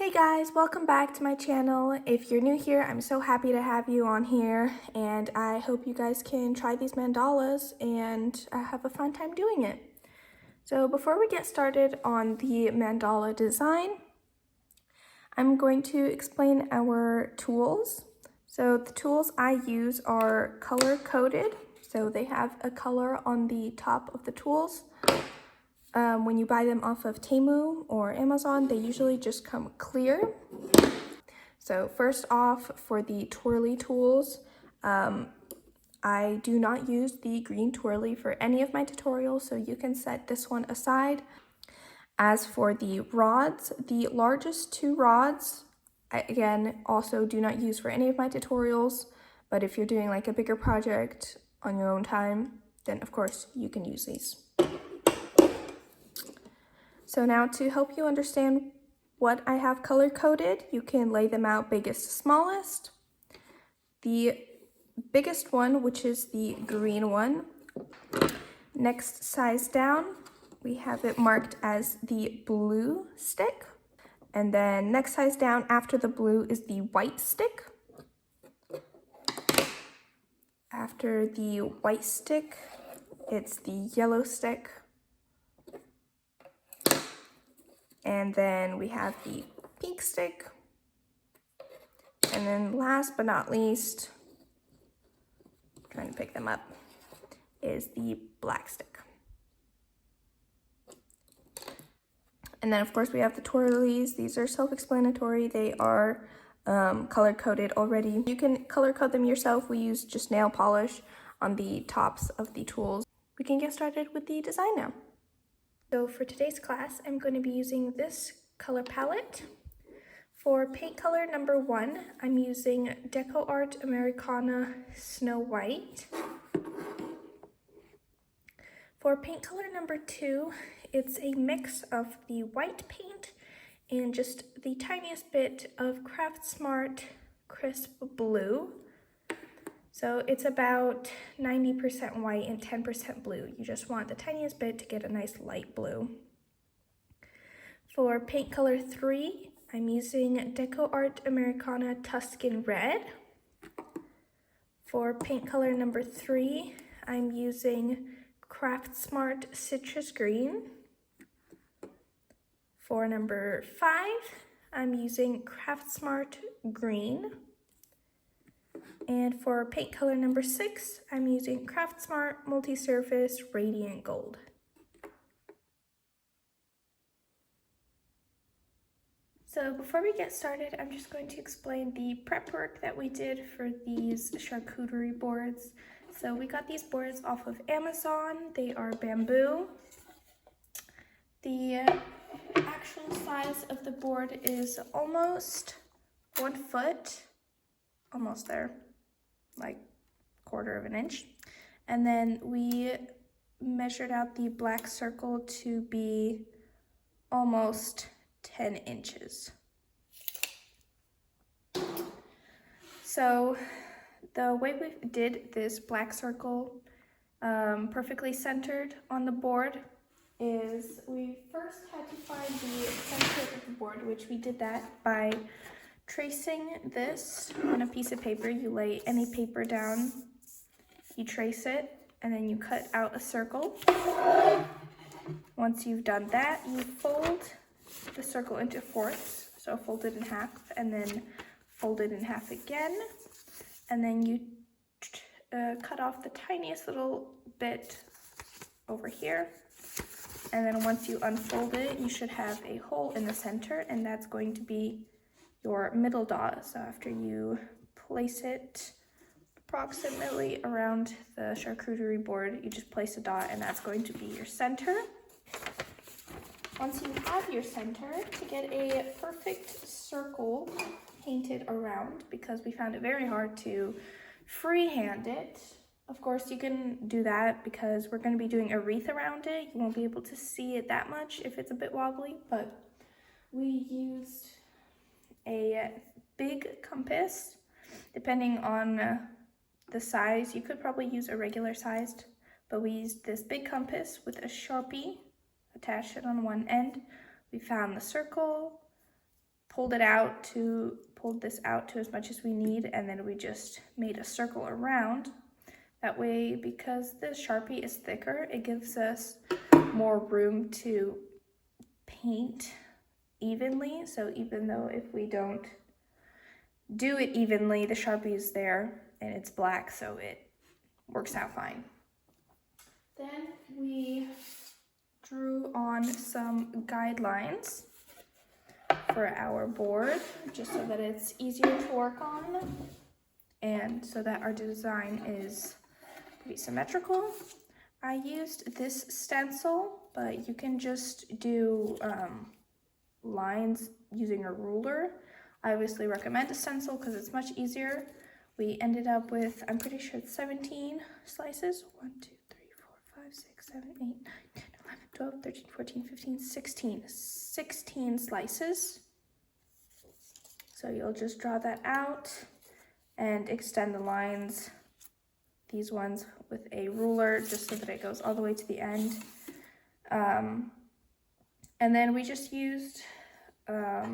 Hey guys, welcome back to my channel. If you're new here, I'm so happy to have you on here, and I hope you guys can try these mandalas and have a fun time doing it. So before we get started on the mandala design, I'm going to explain our tools. So the tools I use are color-coded, so they have a color on the top of the tools. When you buy them off of Temu or Amazon, they usually just come clear. So first off, for the twirly tools, I do not use the green twirly for any of my tutorials, so you can set this one aside. As for the rods, the largest two rods, I, again, also do not use for any of my tutorials, but if you're doing like a bigger project on your own time, then of course you can use these. So now to help you understand what I have color-coded, you can lay them out biggest to smallest. The biggest one, which is the green one, next size down, we have it marked as the blue stick. And then next size down after the blue is the white stick. After the white stick, it's the yellow stick. And then we have the pink stick. And then last but not least, trying to pick them up, is the black stick. And then of course we have the twirlies. These are self-explanatory. They are color-coded already. You can color code them yourself. We use just nail polish on the tops of the tools. We can get started with the design now. So for today's class, I'm going to be using this color palette. For paint color number 1, I'm using Deco Art Americana Snow White. For paint color number 2, it's a mix of the white paint and just the tiniest bit of Craft Smart Crisp Blue. So it's about 90% white and 10% blue. You just want the tiniest bit to get a nice light blue. For paint color 3, I'm using Deco Art Americana Tuscan Red. For paint color number 3, I'm using Craft Smart Citrus Green. For number 5, I'm using Craft Smart Green. And for paint color number 6, I'm using Craft Smart Multi-Surface Radiant Gold. So before we get started, I'm just going to explain the prep work that we did for these charcuterie boards. So we got these boards off of Amazon. They are bamboo. The actual size of the board is almost 1 foot, almost there, like 1/4 of an inch. And then we measured out the black circle to be almost 10 inches. So the way we did this black circle perfectly centered on the board is we first had to find the center of the board, which we did that by tracing this on a piece of paper. You lay any paper down, you trace it, and then you cut out a circle. Once you've done that, you fold the circle into fourths, so fold it in half, and then fold it in half again, and then you cut off the tiniest little bit over here. And then once you unfold it, you should have a hole in the center, and that's going to be your middle dot. So after you place it approximately around the charcuterie board, you just place a dot, and that's going to be your center. Once you have your center, to get a perfect circle painted around, because we found it very hard to freehand it. Of course, you can do that because we're going to be doing a wreath around it. You won't be able to see it that much if it's a bit wobbly, but we used a big compass. Depending on the size, you could probably use a regular sized, but we used this big compass with a Sharpie, attached it on one end. We found the circle, pulled this out to as much as we need, and then we just made a circle around. That way, because the Sharpie is thicker, it gives us more room to paint evenly. So even though if we don't do it evenly, the Sharpie is there and it's black, so it works out fine. Then we drew on some guidelines for our board, just so that it's easier to work on and so that our design is pretty symmetrical. I used this stencil, but you can just do lines using a ruler. I obviously recommend a stencil because it's much easier. We ended up with, I'm pretty sure it's 17 slices. 1, 2, 3, 4, 5, 6, 7, 8, 9, 10, 11, 12, 13, 14, 15, 16. 16 slices. So you'll just draw that out and extend the lines, these ones, with a ruler, just so that it goes all the way to the end. And then we just used a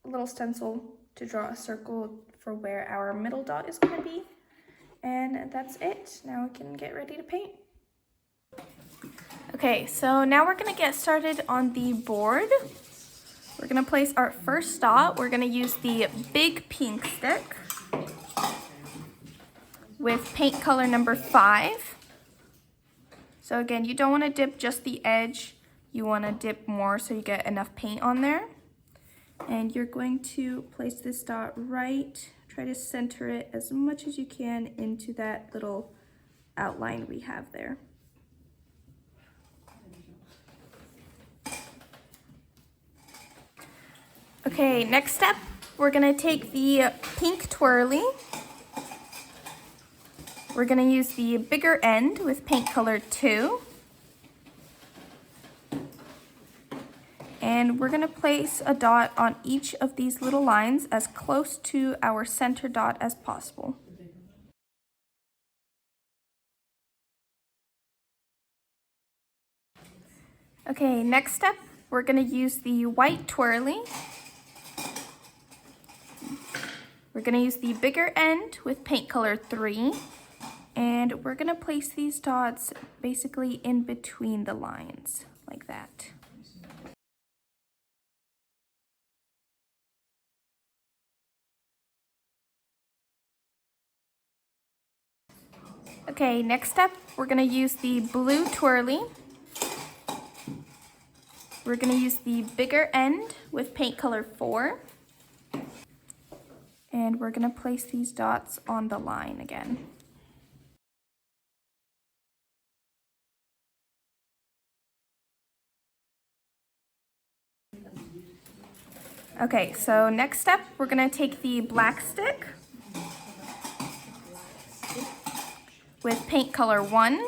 little stencil to draw a circle for where our middle dot is going to be. And that's it. Now we can get ready to paint. Okay, so now we're going to get started on the board. We're going to place our first dot. We're going to use the big pink stick with paint color number 5. So again, you don't want to dip just the edge. You want to dip more so you get enough paint on there. And you're going to place this dot right, try to center it as much as you can into that little outline we have there. Okay, next step, we're gonna take the pink twirly. We're gonna use the bigger end with paint color 2. And we're gonna place a dot on each of these little lines as close to our center dot as possible. Okay, next step, we're gonna use the white twirly. We're gonna use the bigger end with paint color 3. And we're gonna place these dots basically in between the lines, like that. Okay, next step, we're gonna use the blue twirly. We're gonna use the bigger end with paint color 4. And we're gonna place these dots on the line again. Okay, so next step, we're gonna take the black stick with paint color 1,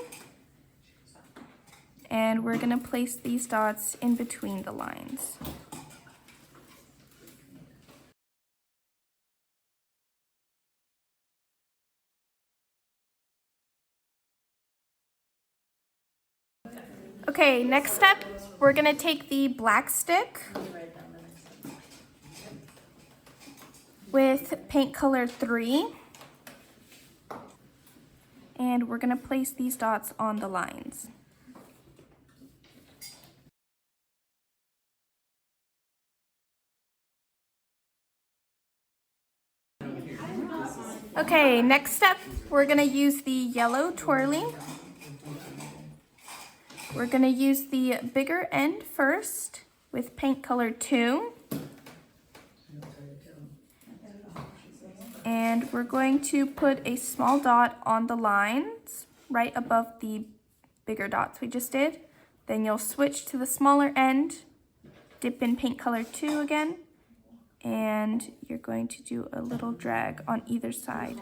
and we're gonna place these dots in between the lines. Okay, next step, we're gonna take the black stick with paint color 3, and we're gonna place these dots on the lines. Okay, next step, we're gonna use the yellow twirly. We're gonna use the bigger end first with paint color 2. And we're going to put a small dot on the lines right above the bigger dots we just did. Then you'll switch to the smaller end, dip in paint color 2 again, and you're going to do a little drag on either side.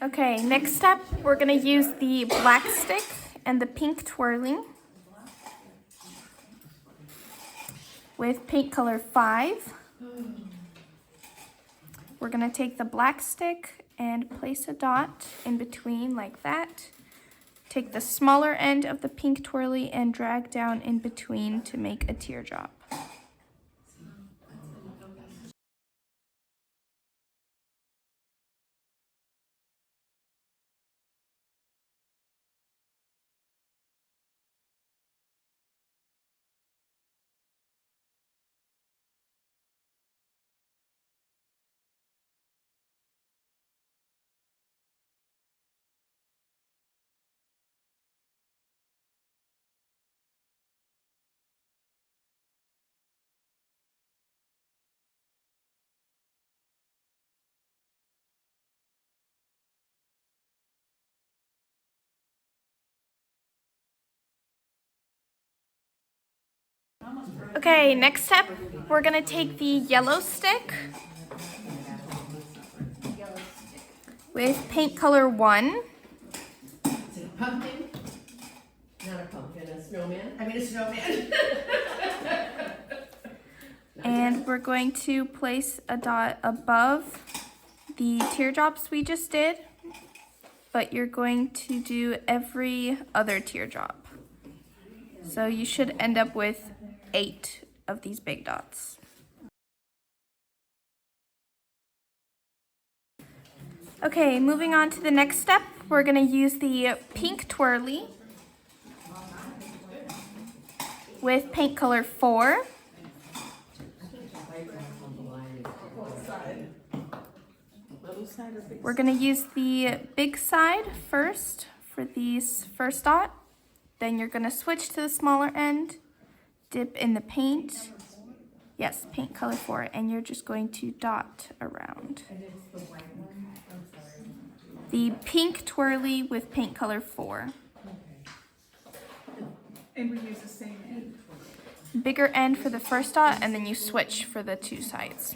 Okay, next step, we're gonna use the black stick and the pink twirling with paint color 5. We're gonna take the black stick and place a dot in between like that. Take the smaller end of the pink twirly and drag down in between to make a teardrop. Okay, next step, we're gonna take the yellow stick with paint color 1. Is it a pumpkin? Not a pumpkin, a snowman? I mean a snowman. And we're going to place a dot above the teardrops we just did, but you're going to do every other teardrop. So you should end up with 8 of these big dots. Okay, moving on to the next step, we're gonna use the pink twirly with paint color 4. We're gonna use the big side first for these first dot. Then you're gonna switch to the smaller end, dip in the paint. Yes, paint color 4, and you're just going to dot around. The pink twirly with paint color 4. And we use the same end. Bigger end for the first dot, and then you switch for the 2 sides.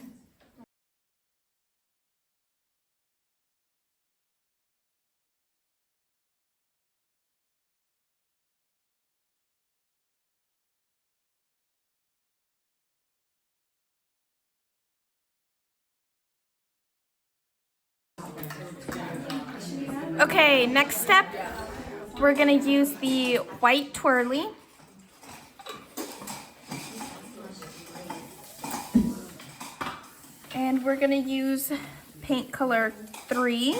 Okay, next step, we're gonna use the white twirly. And we're gonna use paint color 3.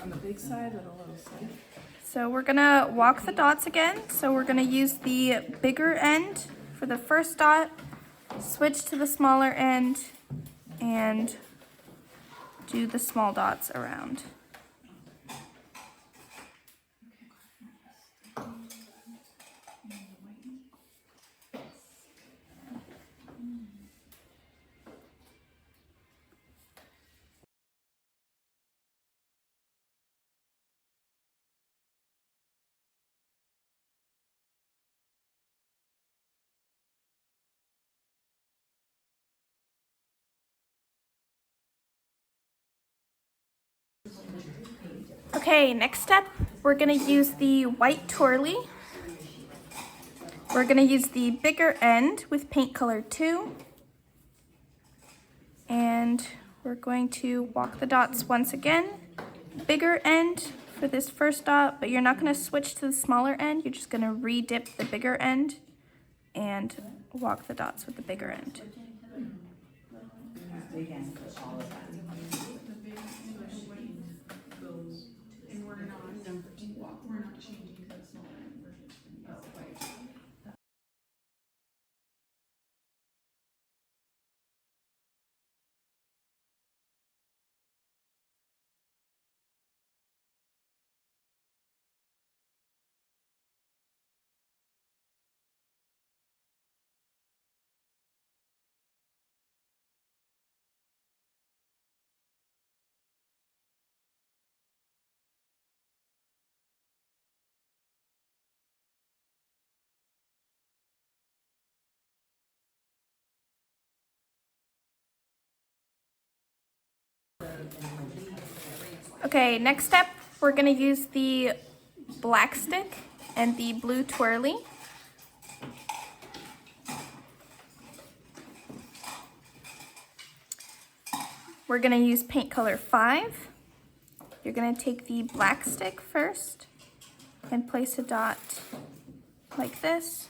On the big side or the little side? So we're gonna walk the dots again. So we're gonna use the bigger end for the first dot, switch to the smaller end, and do the small dots around. Okay, next step, we're gonna use the white twirly. We're gonna use the bigger end with paint color 2. And we're going to walk the dots once again. Bigger end for this first dot, but you're not gonna switch to the smaller end. You're just gonna re-dip the bigger end and walk the dots with the bigger end. Okay, next step, we're gonna use the black stick and the blue twirly. We're gonna use paint color 5. You're gonna take the black stick first and place a dot like this.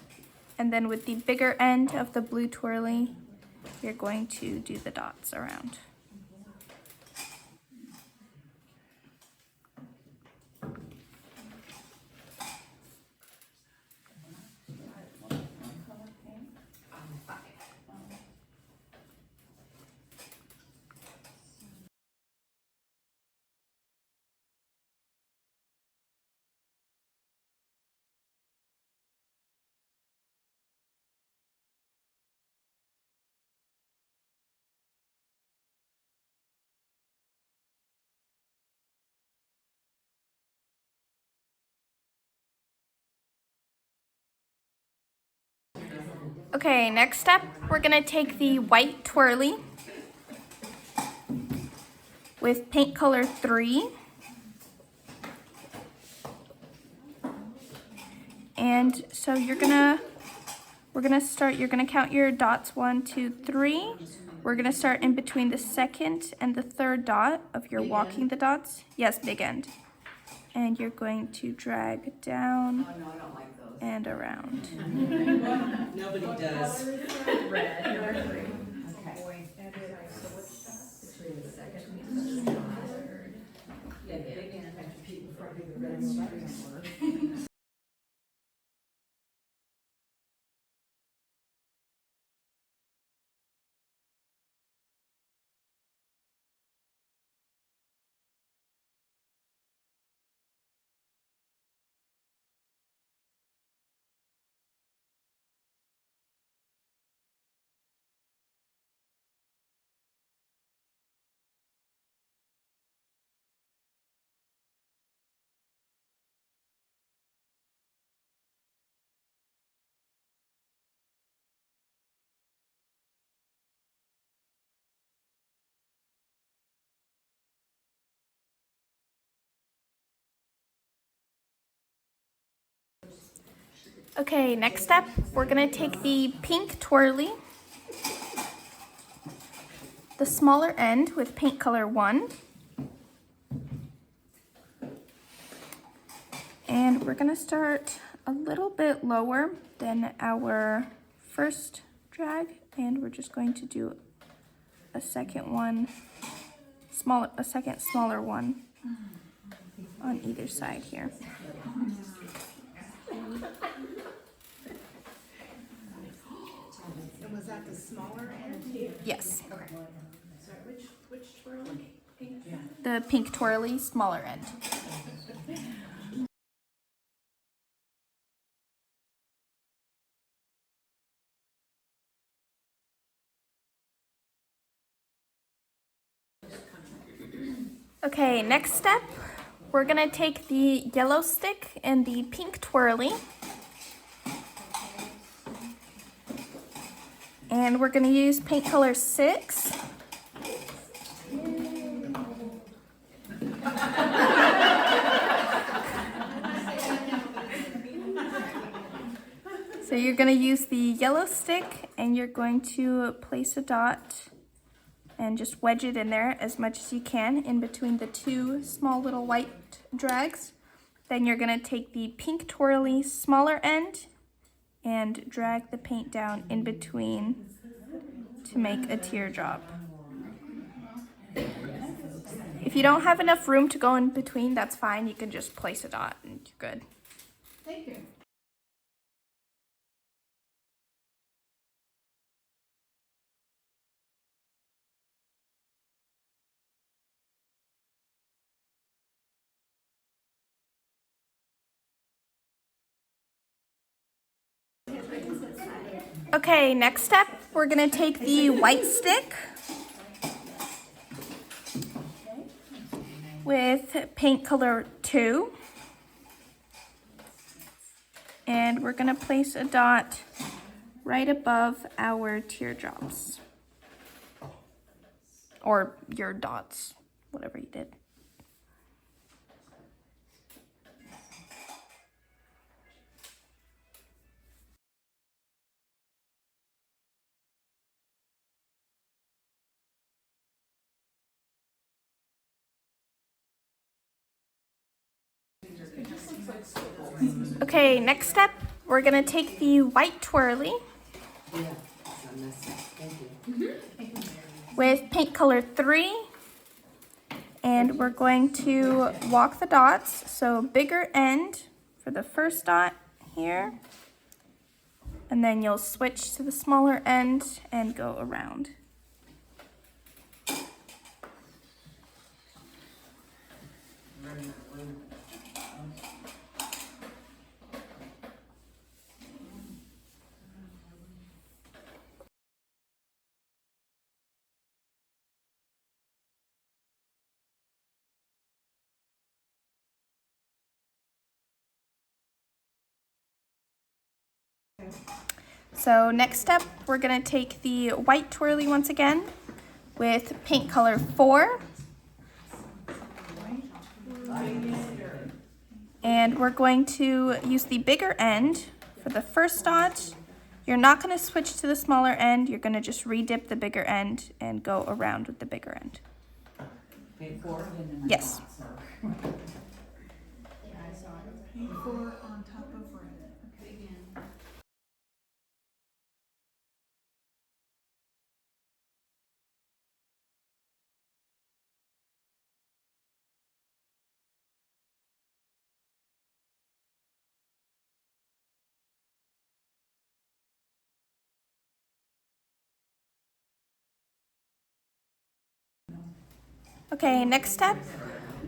And then with the bigger end of the blue twirly, you're going to do the dots around. Okay, next step, we're gonna take the white twirly with paint color 3. And so you're gonna count your dots 1, 2, 3. We're gonna start in between the second and the third dot of your walking the dots. Yes, big end. And you're going to drag down and around. Nobody does. Red. Okay. Between the second and the third. Yeah, big end. Okay, next step, we're gonna take the pink twirly, the smaller end with paint color 1. And we're gonna start a little bit lower than our first drag, and we're just going to do a second one, a second smaller one on either side here. And was that the smaller end? Yes, Okay. Sorry, which twirl? Pink? Yeah. the pink twirly, smaller end. Okay, next step, we're gonna take the yellow stick and the pink twirly. And we're gonna use paint color 6. So you're gonna use the yellow stick and you're going to place a dot and just wedge it in there as much as you can in between the 2 small little white drags. Then you're gonna take the pink twirly smaller end and drag the paint down in between to make a teardrop. If you don't have enough room to go in between, that's fine. You can just place a dot and you're good. Thank you. Okay, next step, we're gonna take the white stick with paint color 2. And we're gonna place a dot right above our teardrops. Or your dots, whatever you did. Okay, next step, we're gonna take the white twirly Yeah, it's a mess. Thank you. with paint color 3, and we're going to walk the dots. So bigger end for the first dot here, and then you'll switch to the smaller end and go around. So next step, we're gonna take the white twirly once again with paint color 4. And we're going to use the bigger end for the first dot. You're not gonna switch to the smaller end, you're gonna just re-dip the bigger end and go around with the bigger end. Paint 4? Yes. Paint 4 on top of red. Okay. Okay, next step,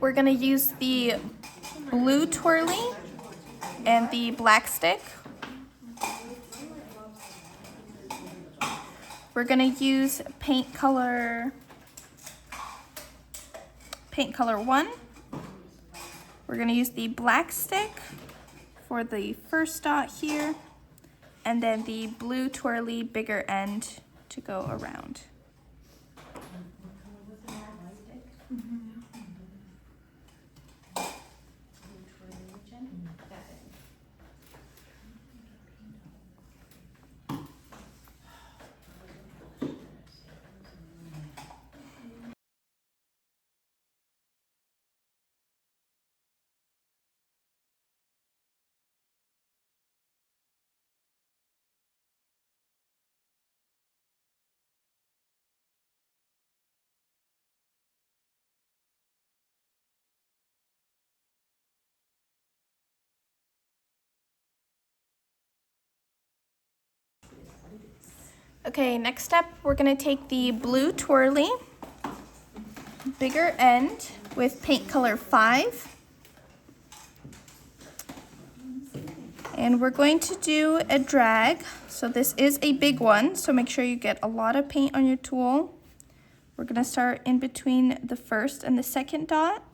we're gonna use the blue twirly and the black stick. We're gonna use paint color 1. We're gonna use the black stick for the first dot here, and then the blue twirly bigger end to go around. Okay, next step, we're gonna take the blue twirly, bigger end with paint color 5. And we're going to do a drag. So this is a big one, so make sure you get a lot of paint on your tool. We're gonna start in between the first and the second dot.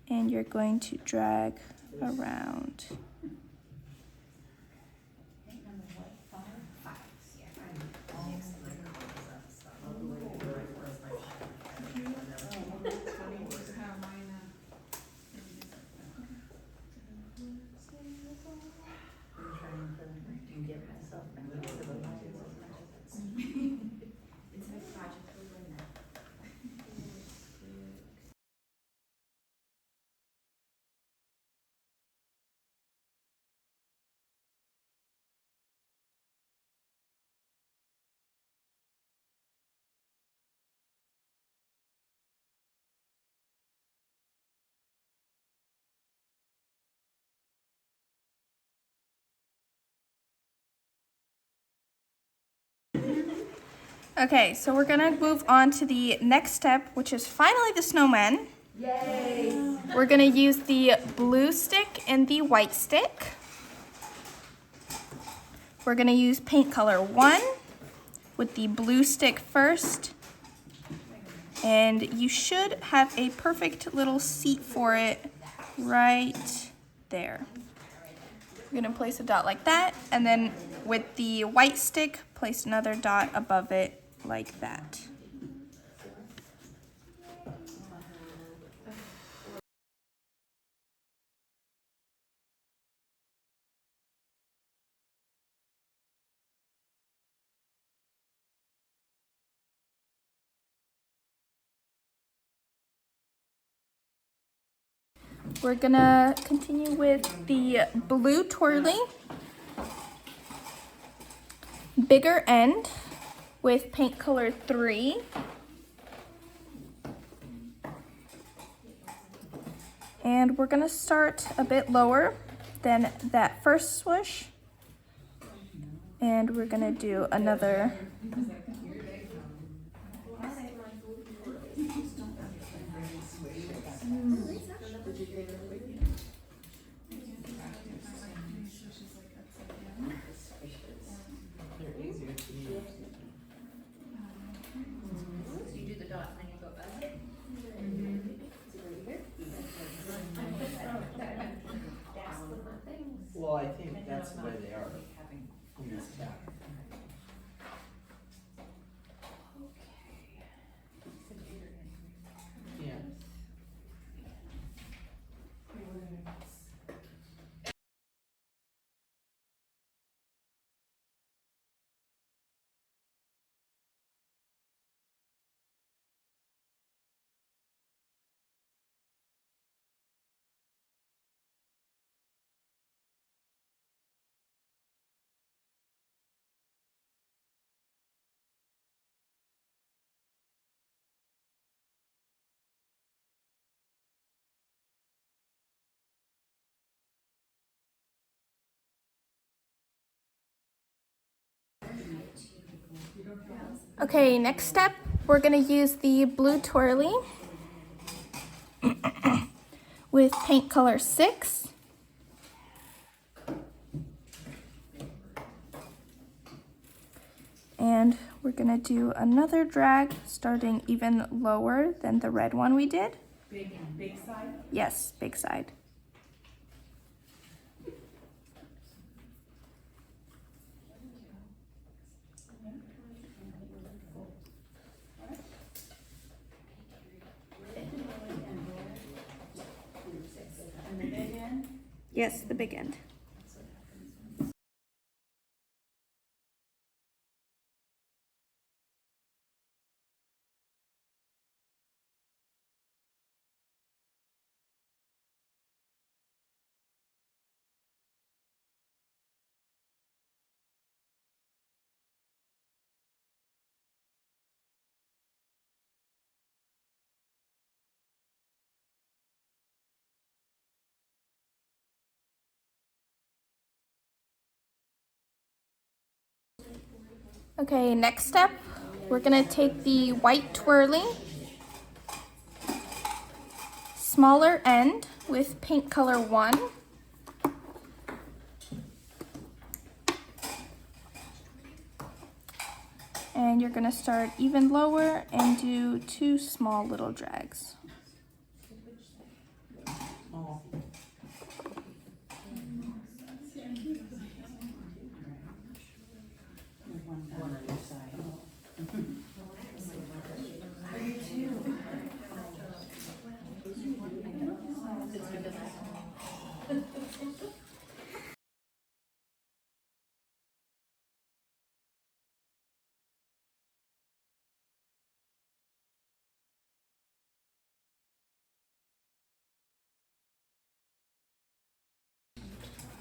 And you're going to drag around. Okay, so we're gonna move on to the next step, which is finally the snowman. Yay! We're gonna use the blue stick and the white stick. We're gonna use paint color 1 with the blue stick first. And you should have a perfect little seat for it right there. You're gonna place a dot like that, and then with the white stick, place another dot above it like that. we're gonna continue with the blue twirly, bigger end with paint color 3. And we're gonna start a bit lower than that first swoosh. And we're gonna do another. You do the dot and then you go back. Well, I think that's why they are in this back. Yeah. Okay, next step, we're gonna use the blue twirly with paint color 6. And we're gonna do another drag starting even lower than the red one we did. Big side? Yes, big side. And the big end? Yes, the big end. Okay, next step, we're gonna take the white twirly, smaller end with paint color 1. And you're gonna start even lower and do 2 small little drags. Oh. One on each side.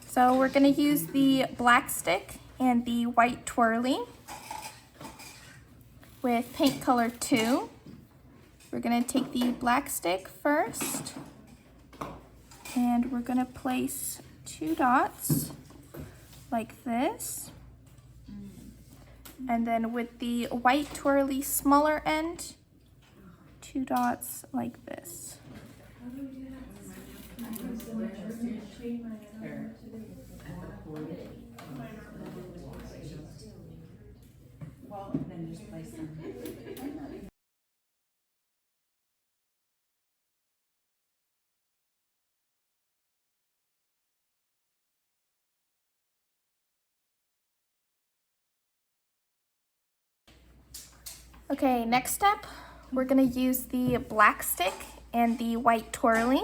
So we're gonna use the black stick and the white twirly with paint color 2. We're gonna take the black stick first, and we're gonna place 2 dots like this. And then with the white twirly smaller end, 2 dots like this. Well, then just place them. Okay, next step, we're gonna use the black stick and the white twirly.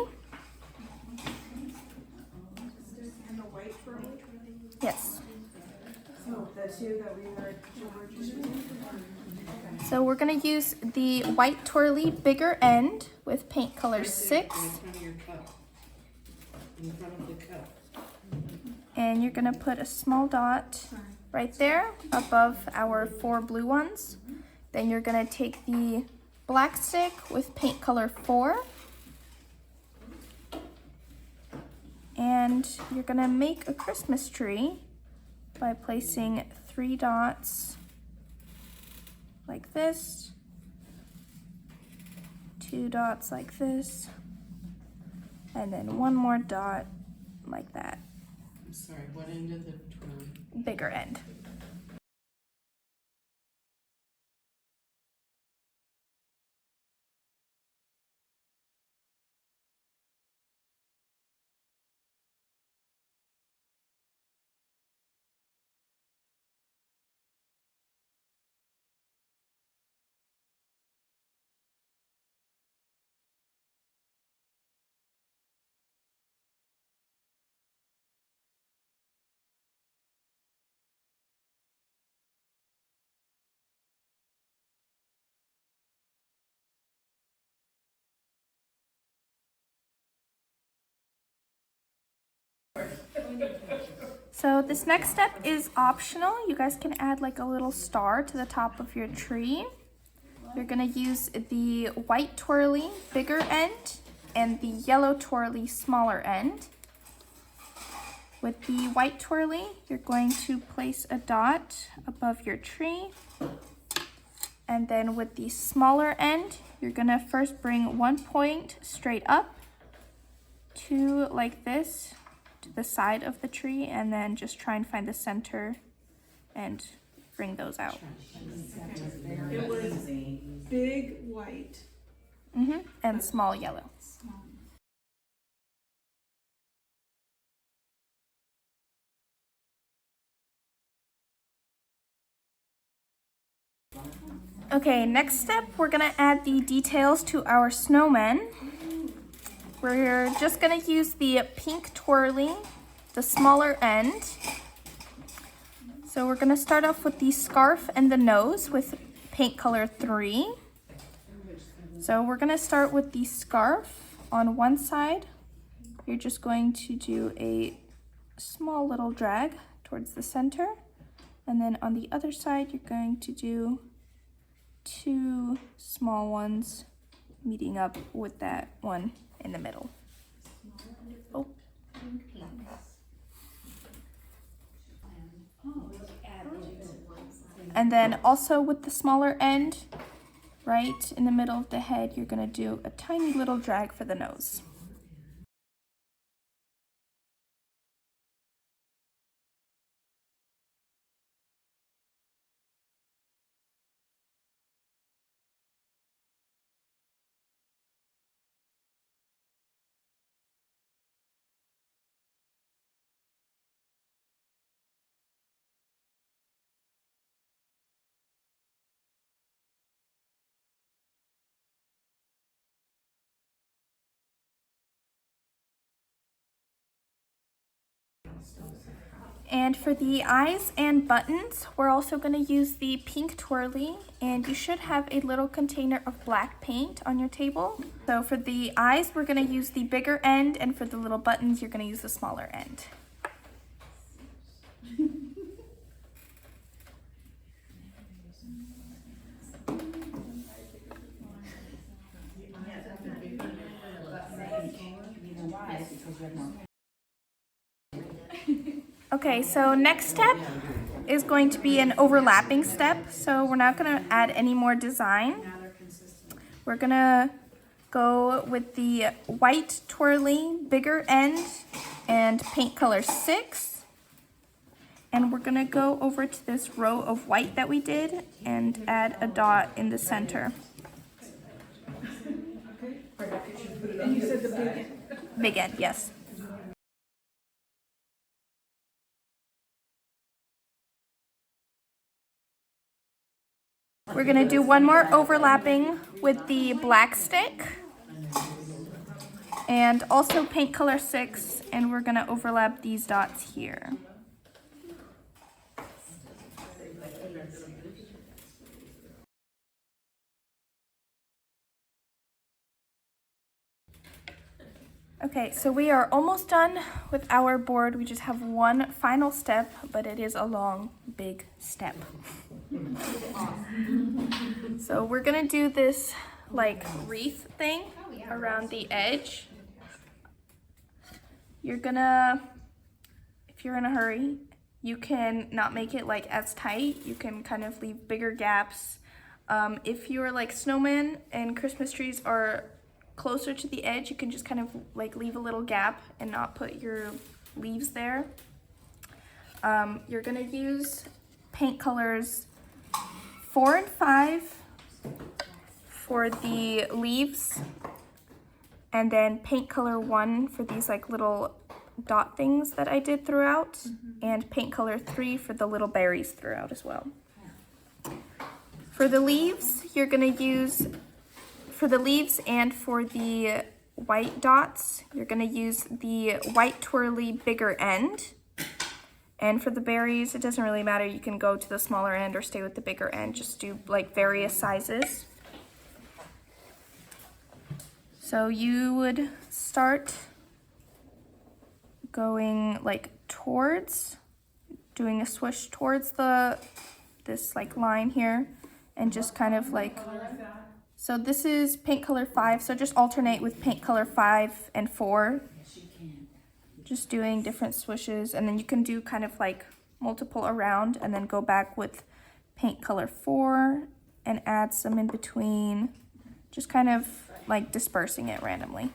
And the white for me? Yes. So the two that we were just reading? So we're gonna use the white twirly bigger end with paint color 6. in front of the cup. And you're gonna put a small dot right there above our 4 blue ones. Then you're gonna take the black stick with paint color 4. And you're gonna make a Christmas tree by placing 3 dots like this, 2 dots like this, and then 1 more dot like that. I'm sorry, what end of the twirl? Bigger end. So this next step is optional. You guys can add like a little star to the top of your tree. You're gonna use the white twirly, bigger end, and the yellow twirly, smaller end. With the white twirly, you're going to place a dot above your tree. And then with the smaller end, you're gonna first bring 1 point straight up, 2 like this, to the side of the tree, and then just try and find the center and bring those out. It was big white. And small yellow. Okay, next step, we're gonna add the details to our snowman. We're just gonna use the pink twirly, the smaller end. So we're gonna start off with the scarf and the nose with paint color 3. So we're gonna start with the scarf on one side. You're just going to do a small little drag towards the center. And then on the other side, you're going to do 2 small ones meeting up with that one in the middle. Oh. And then also with the smaller end, right in the middle of the head, you're gonna do a tiny little drag for the nose. And for the eyes and buttons, we're also going to use the pink twirly, and you should have a little container of black paint on your table. So for the eyes, we're going to use the bigger end, and for the little buttons, you're going to use the smaller end. Okay, so next step is going to be an overlapping step. So we're not going to add any more design. We're going to go with the white twirly, bigger end, and paint color 6. And we're going to go over to this row of white that we did and add a dot in the center. And you said the big end. Big end, yes. We're gonna do one more overlapping with the black stick and also paint color 6, and we're gonna overlap these dots here. Okay, so we are almost done with our board. We just have one final step, but it is a long, big step. So we're gonna do this like wreath thing around the edge. You're gonna, if you're in a hurry, you can not make it like as tight. You can kind of leave bigger gaps. If you're like snowmen and Christmas trees are closer to the edge, you can just kind of like leave a little gap and not put your leaves there. You're gonna use paint colors 4 and 5 for the leaves, and then paint color 1 for these like little dot things that I did throughout, and paint color 3 for the little berries throughout as well. For the leaves, you're gonna use, for the leaves and for the white dots, you're gonna use the white twirly bigger end. And for the berries, it doesn't really matter. You can go to the smaller end or stay with the bigger end. Just do like various sizes. So you would start going like towards, doing a swish towards this like line here, and just kind of like, so this is paint color 5, so just alternate with paint color 5 and 4. Just doing different swishes, and then you can do kind of like multiple around and then go back with paint color 4 and add some in between, just kind of like dispersing it randomly.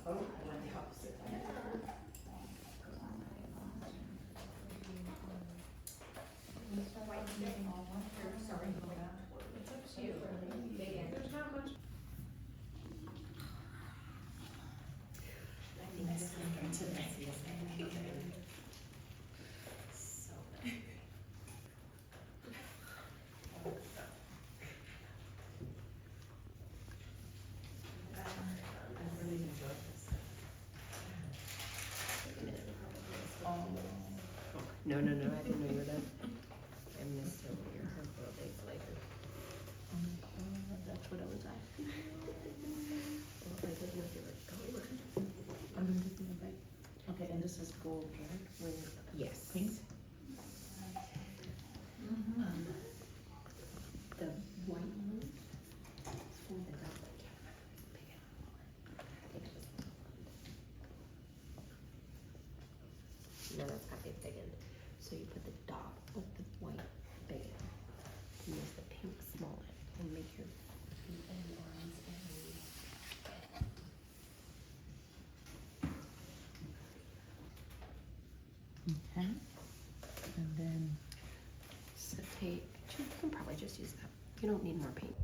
Oh, I went the opposite way. It's up to you. There's not much. No, I didn't know you were done. I missed her birthday later. That's what I was asking. Well, I didn't know if you were going. I'm gonna do the back. Okay, and this is gold, right? With Yes. pink? The white one. Oh, the dot that came out. I think it was. No, that's got to be a big end. So you put the dot with the white big end. And use the pink small end and make your end lines Okay. And then so take, you can probably just use that. You don't need more paint.